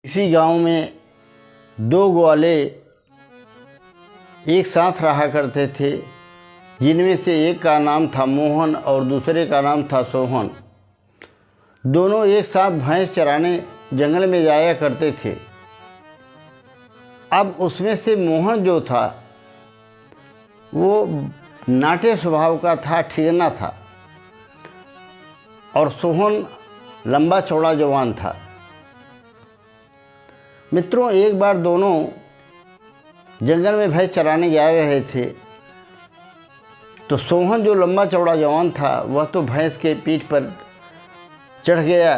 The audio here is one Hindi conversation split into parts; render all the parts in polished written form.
इसी गांव में दो ग्वाले एक साथ रहा करते थे, जिनमें से एक का नाम था मोहन और दूसरे का नाम था सोहन। दोनों एक साथ भैंस चराने जंगल में जाया करते थे। अब उसमें से मोहन जो था वो नाटे स्वभाव का था, ठिगना था, और सोहन लंबा चौड़ा जवान था। मित्रों, एक बार दोनों जंगल में भैंस चराने जा रहे थे तो सोहन जो लंबा चौड़ा जवान था वह तो भैंस के पीठ पर चढ़ गया।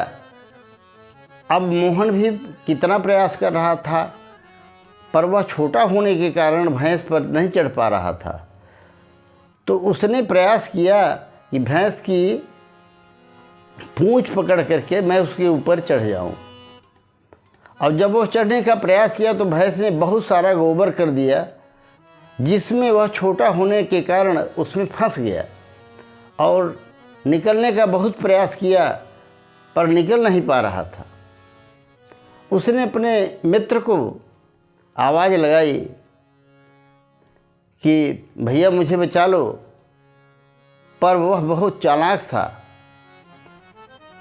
अब मोहन भी कितना प्रयास कर रहा था, पर वह छोटा होने के कारण भैंस पर नहीं चढ़ पा रहा था। तो उसने प्रयास किया कि भैंस की पूंछ पकड़ करके मैं उसके ऊपर चढ़ जाऊं। अब जब वो चढ़ने का प्रयास किया तो भैंस ने बहुत सारा गोबर कर दिया, जिसमें वह छोटा होने के कारण उसमें फंस गया और निकलने का बहुत प्रयास किया, पर निकल नहीं पा रहा था। उसने अपने मित्र को आवाज़ लगाई कि भैया मुझे बचा लो, पर वह बहुत चालाक था।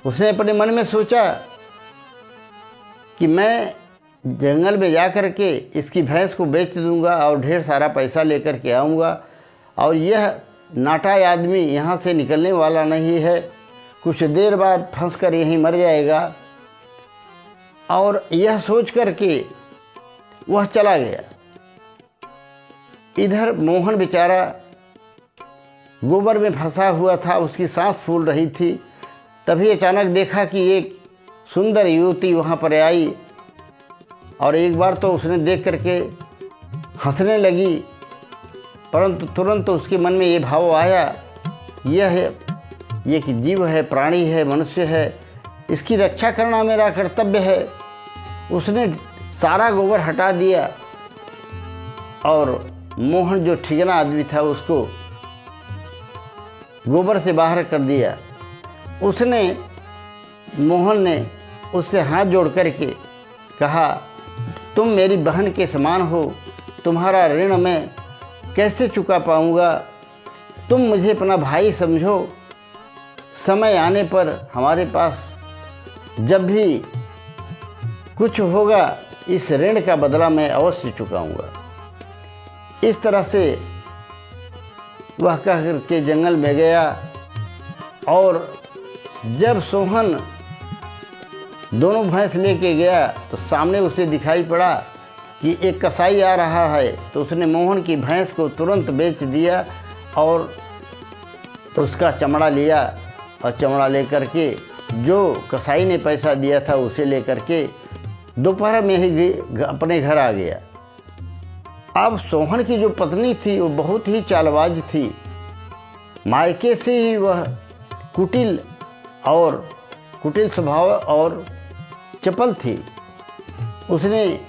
उसने अपने मन में सोचा कि मैं जंगल में जा कर के इसकी भैंस को बेच दूंगा और ढेर सारा पैसा लेकर के आऊँगा, और यह नाटा आदमी यहाँ से निकलने वाला नहीं है, कुछ देर बाद फंस कर यहीं मर जाएगा। और यह सोच कर के वह चला गया। इधर मोहन बेचारा गोबर में फंसा हुआ था, उसकी सांस फूल रही थी। तभी अचानक देखा कि एक सुंदर युवती वहाँ पर आई, और एक बार तो उसने देख करके हंसने लगी, परंतु तुरंत उसके मन में ये भाव आया, ये कि जीव है, प्राणी है, मनुष्य है, इसकी रक्षा करना मेरा कर्तव्य है। उसने सारा गोबर हटा दिया और मोहन जो ठिगना आदमी था उसको गोबर से बाहर कर दिया। मोहन ने उससे हाथ जोड़ करके कहा, तुम मेरी बहन के समान हो, तुम्हारा ऋण मैं कैसे चुका पाऊंगा। तुम मुझे अपना भाई समझो, समय आने पर हमारे पास जब भी कुछ होगा इस ऋण का बदला मैं अवश्य चुकाऊंगा। इस तरह से वह कह करके जंगल में गया, और जब सोहन दोनों भैंस लेके गया तो सामने उसे दिखाई पड़ा कि एक कसाई आ रहा है। तो उसने मोहन की भैंस को तुरंत बेच दिया और उसका चमड़ा लिया, और चमड़ा लेकर के जो कसाई ने पैसा दिया था उसे लेकर के दोपहर में ही अपने घर आ गया। अब सोहन की जो पत्नी थी वो बहुत ही चालबाज थी। मायके से ही वह कुटिल स्वभाव और चपल थी। उसने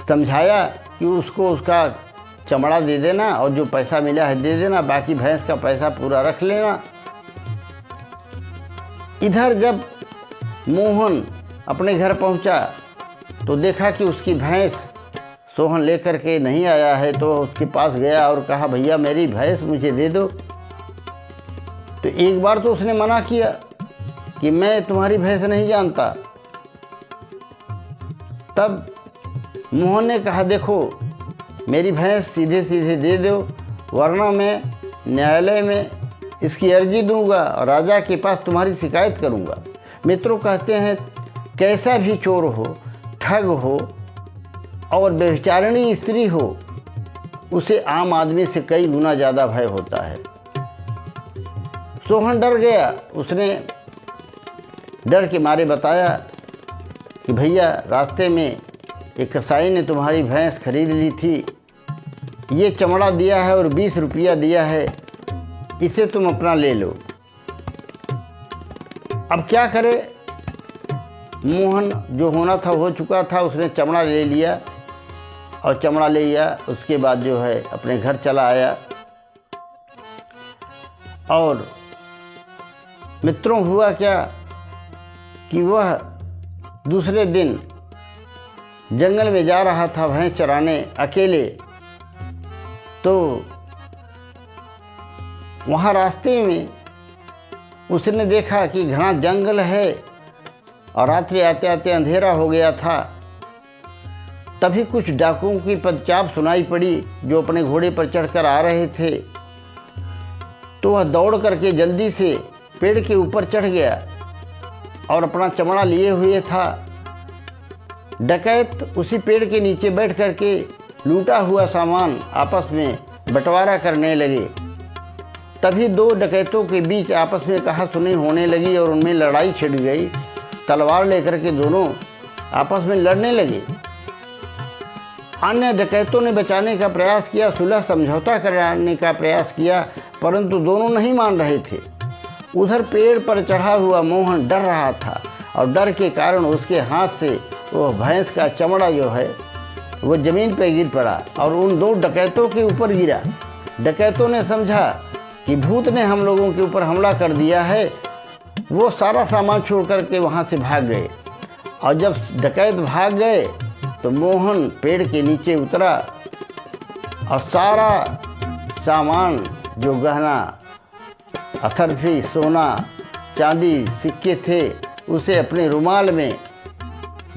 समझाया कि उसको उसका चमड़ा दे देना और जो पैसा मिला है दे देना, बाकी भैंस का पैसा पूरा रख लेना। इधर जब मोहन अपने घर पहुंचा तो देखा कि उसकी भैंस सोहन लेकर के नहीं आया है, तो उसके पास गया और कहा, भैया मेरी भैंस मुझे दे दो। तो एक बार तो उसने मना किया कि मैं तुम्हारी भैंस नहीं जानता। तब मोहन ने कहा, देखो मेरी भैंस सीधे सीधे दे दो, वरना मैं न्यायालय में इसकी अर्जी दूंगा और राजा के पास तुम्हारी शिकायत करूंगा। मित्रों, कहते हैं कैसा भी चोर हो, ठग हो और व्यभिचारिणी स्त्री हो, उसे आम आदमी से कई गुना ज़्यादा भय होता है। सोहन डर गया। उसने डर के मारे बताया कि भैया रास्ते में एक कसाई ने तुम्हारी भैंस खरीद ली थी, ये चमड़ा दिया है और 20 रुपया दिया है, इसे तुम अपना ले लो। अब क्या करे, मोहन जो होना था हो चुका था। उसने चमड़ा ले लिया और चमड़ा ले लिया, उसके बाद जो है अपने घर चला आया। और मित्रों, हुआ क्या कि वह दूसरे दिन जंगल में जा रहा था भैंस चराने अकेले, तो वहाँ रास्ते में उसने देखा कि घना जंगल है और रात्रि आते आते अंधेरा हो गया था। तभी कुछ डाकुओं की पदचाप सुनाई पड़ी जो अपने घोड़े पर चढ़कर आ रहे थे। तो वह दौड़ करके जल्दी से पेड़ के ऊपर चढ़ गया और अपना चमड़ा लिए हुए था। डकैत उसी पेड़ के नीचे बैठ करके लूटा हुआ सामान आपस में बंटवारा करने लगे। तभी दो डकैतों के बीच आपस में कहा सुनी होने लगी और उनमें लड़ाई छिड़ गई। तलवार लेकर के दोनों आपस में लड़ने लगे। अन्य डकैतों ने बचाने का प्रयास किया, सुलह समझौता कराने का प्रयास किया, परंतु दोनों नहीं मान रहे थे। उधर पेड़ पर चढ़ा हुआ मोहन डर रहा था और डर के कारण उसके हाथ से वो भैंस का चमड़ा जो है वो ज़मीन पर गिर पड़ा और उन दो डकैतों के ऊपर गिरा। डकैतों ने समझा कि भूत ने हम लोगों के ऊपर हमला कर दिया है। वो सारा सामान छोड़ करके वहाँ से भाग गए और जब डकैत भाग गए तो मोहन पेड़ के नीचे उतरा और सारा सामान जो गहना असरफी सोना चांदी सिक्के थे उसे अपने रुमाल में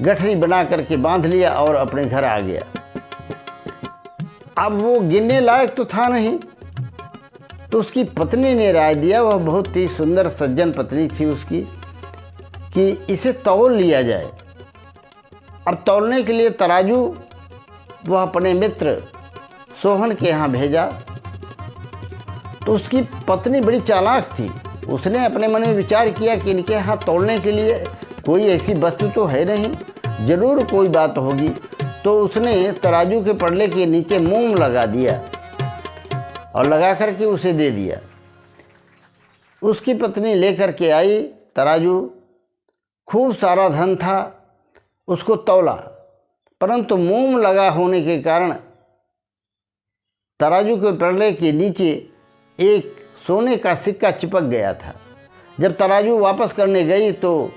गठरी बना करके बांध लिया और अपने घर आ गया। अब वो गिनने लायक तो था नहीं, तो उसकी पत्नी ने राय दिया, वह बहुत ही सुंदर सज्जन पत्नी थी उसकी, कि इसे तौल लिया जाए। अब तौलने के लिए तराजू वह अपने मित्र सोहन के यहाँ भेजा। तो उसकी पत्नी बड़ी चालाक थी। उसने अपने मन में विचार किया कि इनके यहाँ तौलने के लिए कोई ऐसी वस्तु तो है नहीं, ज़रूर कोई बात होगी। तो उसने तराजू के पड़ले के नीचे मोम लगा दिया और लगा करके उसे दे दिया। उसकी पत्नी लेकर के आई तराजू, खूब सारा धन था, उसको तौला, परंतु मोम लगा होने के कारण तराजू के पड़ले के नीचे एक सोने का सिक्का चिपक गया था। जब तराजू वापस करने गई तो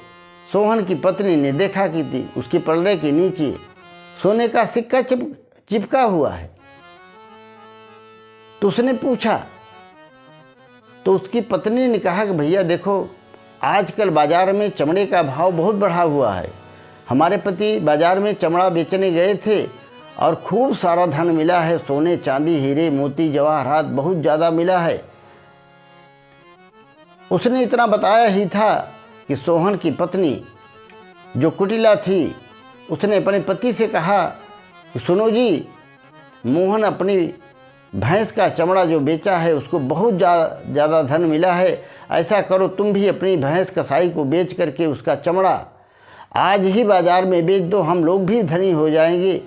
सोहन की पत्नी ने देखा कि उसके पड़ले के नीचे सोने का सिक्का चिपका हुआ है। तो उसने पूछा, तो उसकी पत्नी ने कहा कि भैया देखो, आजकल बाज़ार में चमड़े का भाव बहुत बढ़ा हुआ है। हमारे पति बाज़ार में चमड़ा बेचने गए थे और खूब सारा धन मिला है, सोने चांदी हीरे मोती जवाहरात बहुत ज़्यादा मिला है। उसने इतना बताया ही था कि सोहन की पत्नी जो कुटिला थी उसने अपने पति से कहा कि सुनो जी, मोहन अपनी भैंस का चमड़ा जो बेचा है उसको बहुत ज़्यादा धन मिला है। ऐसा करो तुम भी अपनी भैंस कसाई को बेच करके उसका चमड़ा आज ही बाज़ार में बेच दो, हम लोग भी धनी हो जाएंगे।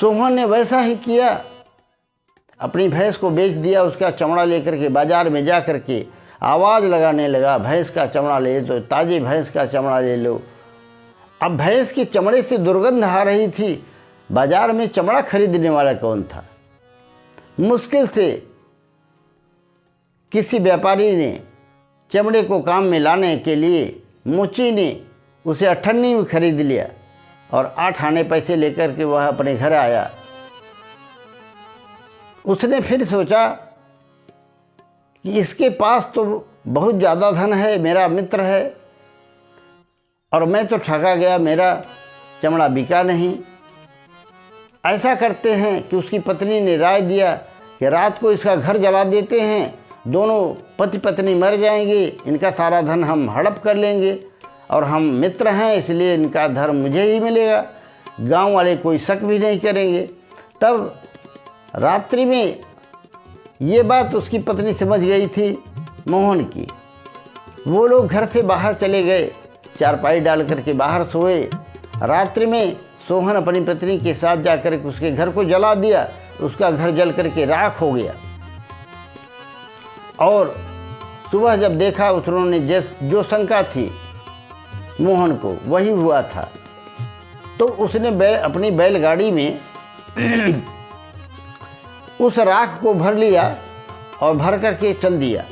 सोहन ने वैसा ही किया, अपनी भैंस को बेच दिया। उसका चमड़ा लेकर के बाज़ार में जा कर के आवाज़ लगाने लगा, भैंस का चमड़ा ले दो, ताज़े भैंस का चमड़ा ले लो। अब भैंस के चमड़े से दुर्गंध आ रही थी। बाज़ार में चमड़ा खरीदने वाला कौन था? मुश्किल से किसी व्यापारी ने चमड़े को काम में लाने के लिए मोची ने उसे 8 आने में खरीद लिया और 8 आने पैसे लेकर के वह अपने घर आया। उसने फिर सोचा कि इसके पास तो बहुत ज़्यादा धन है, मेरा मित्र है, और मैं तो ठगा गया, मेरा चमड़ा बिका नहीं। ऐसा करते हैं कि उसकी पत्नी ने राय दिया कि रात को इसका घर जला देते हैं, दोनों पति पत्नी मर जाएंगे, इनका सारा धन हम हड़प कर लेंगे और हम मित्र हैं इसलिए इनका धर्म मुझे ही मिलेगा, गांव वाले कोई शक भी नहीं करेंगे। तब रात्रि में ये बात उसकी पत्नी समझ गई थी मोहन की। वो लोग घर से बाहर चले गए, चारपाई डाल करके बाहर सोए। रात्रि में सोहन अपनी पत्नी के साथ जाकर उसके घर को जला दिया। उसका घर जल करके राख हो गया और सुबह जब देखा उन्होंने जो शंका थी मोहन को वही हुआ था। तो उसने अपनी बैलगाड़ी में उस राख को भर लिया और भर करके चल दिया।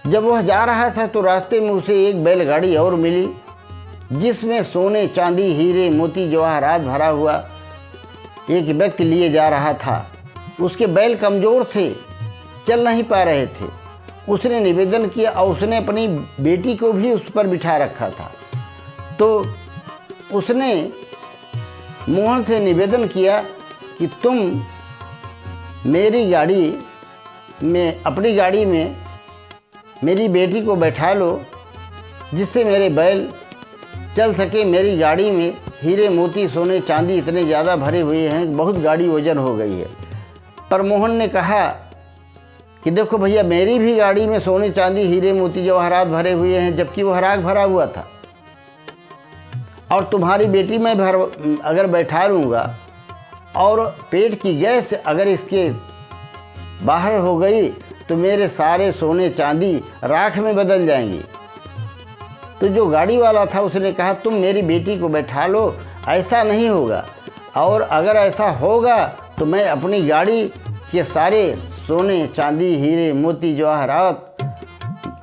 जब वह जा रहा था तो रास्ते में उसे एक बैलगाड़ी और मिली। जिसमें सोने चांदी हीरे मोती जवाहरात भरा हुआ एक व्यक्ति लिए जा रहा था। उसके बैल कमज़ोर थे, चल नहीं पा रहे थे। उसने निवेदन किया और उसने अपनी बेटी को भी उस पर बिठा रखा था। तो उसने मोहन से निवेदन किया कि तुम मेरी गाड़ी में, अपनी गाड़ी में मेरी बेटी को बैठा लो, जिससे मेरे बैल चल सके। मेरी गाड़ी में हीरे मोती सोने चांदी इतने ज़्यादा भरे हुए हैं, बहुत गाड़ी वजन हो गई है। पर मोहन ने कहा कि देखो भैया, मेरी भी गाड़ी में सोने चांदी हीरे मोती जवाहरात भरे हुए हैं, जबकि वो हराग भरा हुआ था। और तुम्हारी बेटी में अगर बैठा लूँगा और पेट की गैस अगर इसके बाहर हो गई तो मेरे सारे सोने चांदी राख में बदल जाएंगी। तो जो गाड़ी वाला था उसने कहा तुम मेरी बेटी को बैठा लो, ऐसा नहीं होगा, और अगर ऐसा होगा तो मैं अपनी गाड़ी के सारे सोने चांदी हीरे मोती जवाहरात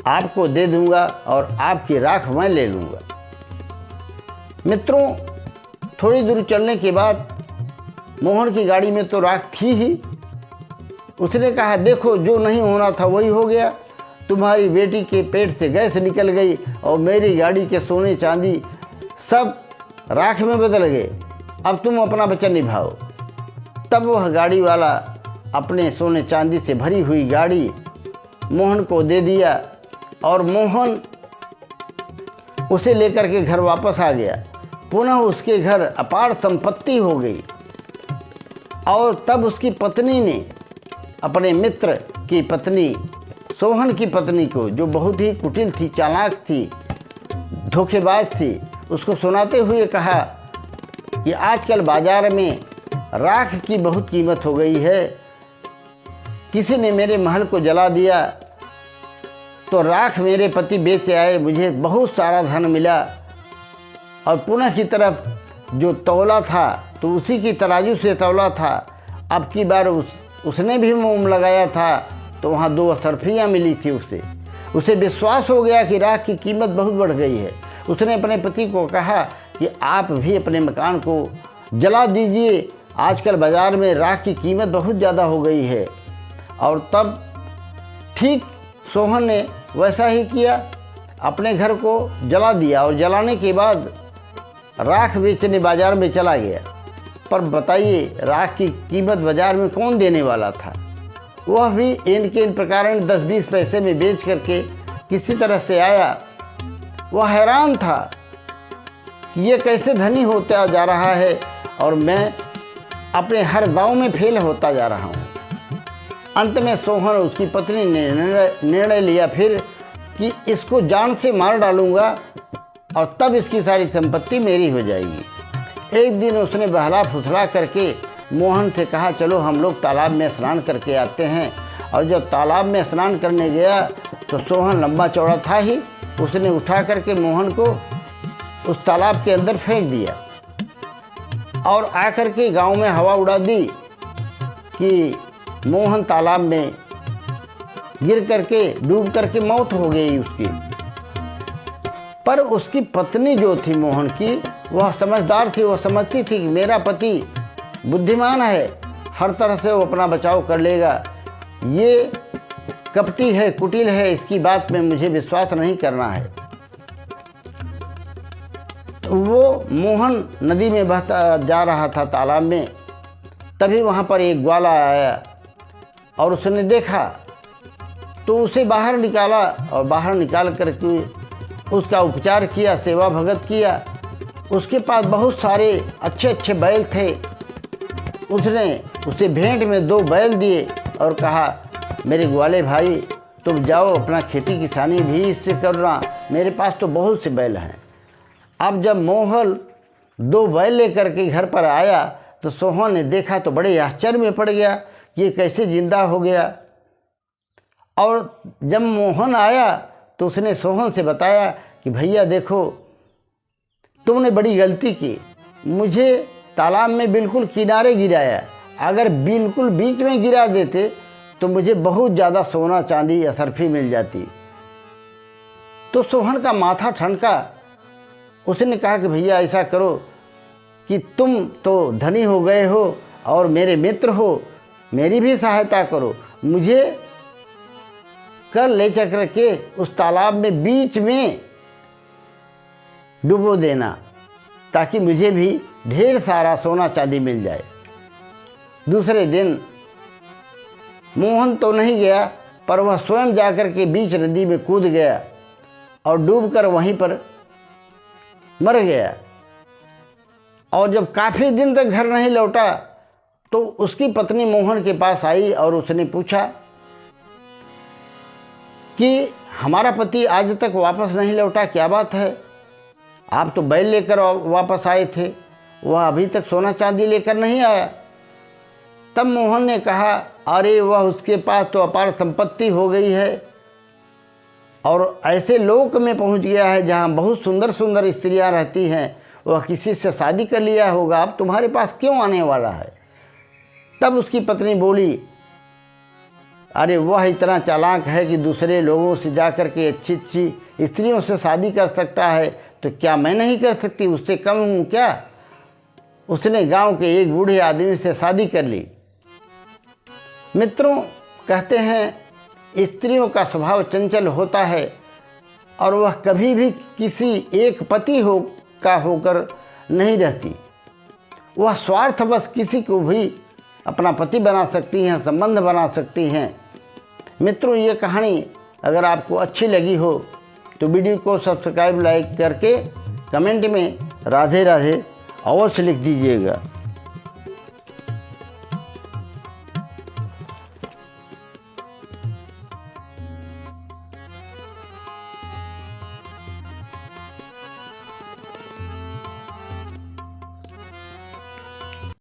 आपको दे दूंगा और आपकी राख मैं ले लूँगा। मित्रों, थोड़ी दूर चलने के बाद मोहन की गाड़ी में तो राख थी ही। उसने कहा देखो, जो नहीं होना था वही हो गया। तुम्हारी बेटी के पेट से गैस निकल गई और मेरी गाड़ी के सोने चांदी सब राख में बदल गए। अब तुम अपना वचन निभाओ। तब वह गाड़ी वाला अपने सोने चांदी से भरी हुई गाड़ी मोहन को दे दिया और मोहन उसे लेकर के घर वापस आ गया। पुनः उसके घर अपार संपत्ति हो गई। और तब उसकी पत्नी ने अपने मित्र की पत्नी, सोहन की पत्नी को, जो बहुत ही कुटिल थी, चालाक थी, धोखेबाज थी, उसको सुनाते हुए कहा कि आजकल बाज़ार में राख की बहुत कीमत हो गई है। किसी ने मेरे महल को जला दिया तो राख मेरे पति बेच आए, मुझे बहुत सारा धन मिला। और पुनः की तरफ जो तौला था तो उसी की तराजू से तौला था। अब की बार उसने भी मोम लगाया था तो वहाँ 2 असरफियाँ मिली थी। उसे विश्वास हो गया कि राख की कीमत बहुत बढ़ गई है। उसने अपने पति को कहा कि आप भी अपने मकान को जला दीजिए, आजकल बाज़ार में राख की कीमत बहुत ज़्यादा हो गई है। और तब ठीक सोहन ने वैसा ही किया, अपने घर को जला दिया और जलाने के बाद राख बेचने बाज़ार में चला गया। पर बताइए, राख की कीमत बाज़ार में कौन देने वाला था? वह भी इन प्रकार 10-20 पैसे में बेच करके किसी तरह से आया। वह हैरान था कि ये कैसे धनी होता जा रहा है और मैं अपने हर दांव में फेल होता जा रहा हूँ। अंत में सोहन और उसकी पत्नी ने निर्णय लिया फिर कि इसको जान से मार डालूंगा और तब इसकी सारी संपत्ति मेरी हो जाएगी। एक दिन उसने बहला फुसला करके मोहन से कहा चलो हम लोग तालाब में स्नान करके आते हैं। और जब तालाब में स्नान करने गया तो सोहन लंबा चौड़ा था ही, उसने उठा करके मोहन को उस तालाब के अंदर फेंक दिया और आकर के गांव में हवा उड़ा दी कि मोहन तालाब में गिर करके डूब करके मौत हो गई उसकी। पर उसकी पत्नी जो थी मोहन की, वह समझदार थी। वह समझती थी कि मेरा पति बुद्धिमान है, हर तरह से वो अपना बचाव कर लेगा। ये कपटी है, कुटिल है, इसकी बात में मुझे विश्वास नहीं करना है। तो वो मोहन नदी में बहता जा रहा था तालाब में। तभी वहाँ पर एक ग्वाला आया और उसने देखा तो उसे बाहर निकाला और बाहर निकाल करके उसका उपचार किया, सेवा भगत किया। उसके पास बहुत सारे अच्छे अच्छे बैल थे। उसने उसे भेंट में 2 बैल दिए और कहा मेरे ग्वाले भाई, तुम जाओ अपना खेती किसानी भी इससे करना, मेरे पास तो बहुत से बैल हैं। अब जब मोहन 2 बैल लेकर के घर पर आया तो सोहन ने देखा तो बड़े आश्चर्य में पड़ गया, ये कैसे जिंदा हो गया। और जब मोहन आया तो उसने सोहन से बताया कि भैया देखो, तुमने बड़ी गलती की, मुझे तालाब में बिल्कुल किनारे गिराया, अगर बिल्कुल बीच में गिरा देते तो मुझे बहुत ज़्यादा सोना चांदी असरफी मिल जाती। तो सोहन का माथा ठनका उसने कहा कि भैया ऐसा करो कि तुम तो धनी हो गए हो और मेरे मित्र हो, मेरी भी सहायता करो, मुझे कल ले चकर के उस तालाब में बीच में डुबो देना, ताकि मुझे भी ढेर सारा सोना चांदी मिल जाए। दूसरे दिन मोहन तो नहीं गया, पर वह स्वयं जाकर के बीच नदी में कूद गया और डूबकर वहीं पर मर गया। और जब काफ़ी दिन तक घर नहीं लौटा तो उसकी पत्नी मोहन के पास आई और उसने पूछा कि हमारा पति आज तक वापस नहीं लौटा, क्या बात है? आप तो बैल लेकर वापस आए थे, वह अभी तक सोना चांदी लेकर नहीं आया। तब मोहन ने कहा, अरे वह उसके पास तो अपार संपत्ति हो गई है और ऐसे लोक में पहुंच गया है जहां बहुत सुंदर सुंदर स्त्रियां रहती हैं, वह किसी से शादी कर लिया होगा, अब तुम्हारे पास क्यों आने वाला है? तब उसकी पत्नी बोली, अरे वह इतना चालाक है कि दूसरे लोगों से जाकर के अच्छी अच्छी स्त्रियों से शादी कर सकता है, तो क्या मैं नहीं कर सकती? उससे कम हूँ क्या? उसने गांव के एक बूढ़े आदमी से शादी कर ली। मित्रों, कहते हैं स्त्रियों का स्वभाव चंचल होता है और वह कभी भी किसी एक पति होकर नहीं रहती। वह स्वार्थवश किसी को भी अपना पति बना सकती हैं, संबंध बना सकती हैं। मित्रों, ये कहानी अगर आपको अच्छी लगी हो तो वीडियो को सब्सक्राइब, लाइक करके कमेंट में राधे राधे अवश्य लिख दीजिएगा।